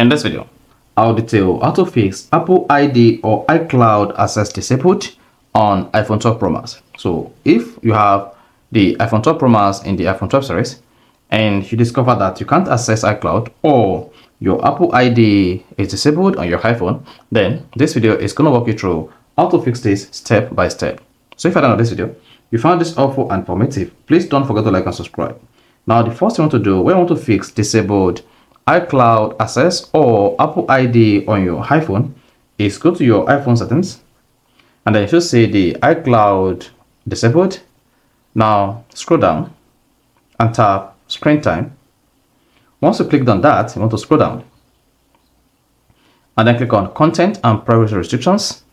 In this video, I'll detail how to fix Apple ID or iCloud access disabled on iPhone 12 Pro Max. So if you have the iPhone 12 Pro Max in the iPhone 12 series and you discover that you can't access iCloud or your Apple ID is disabled on your iPhone, then this video is going to walk you through how to fix this step by step. So if you don't know this video, you found this helpful and informative, please don't forget to like and subscribe. Now, the first thing you want to do when you want to fix disabled iCloud access or Apple ID on your iPhone is go to your iPhone settings and then you should see the iCloud disabled. Now scroll down and tap screen time. Once you click on that, you want to scroll down and then click on content and privacy restrictions.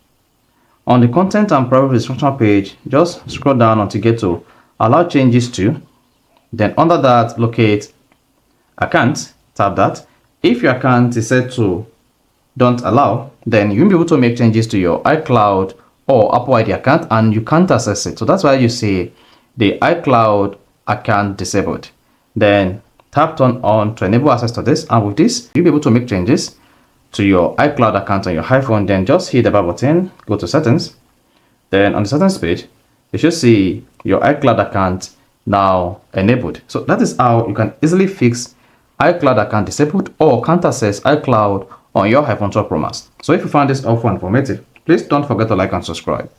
On the content and privacy restriction page, just scroll down until you get to allow changes to. Then under that, locate account. Tap that. If your account is set to don't allow, then you won't be able to make changes to your iCloud or Apple ID account and you can't access it. So that's why you see the iCloud account disabled. Then tap turn on to enable access to this, and with this you'll be able to make changes to your iCloud account on your iPhone. Then just hit the bar button, go to settings. Then on the settings page, you should see your iCloud account now enabled. So that is how you can easily fix iCloud account disabled or can't access iCloud on your iPhone 12 Pro Max. So if you found this helpful and informative, please don't forget to like and subscribe.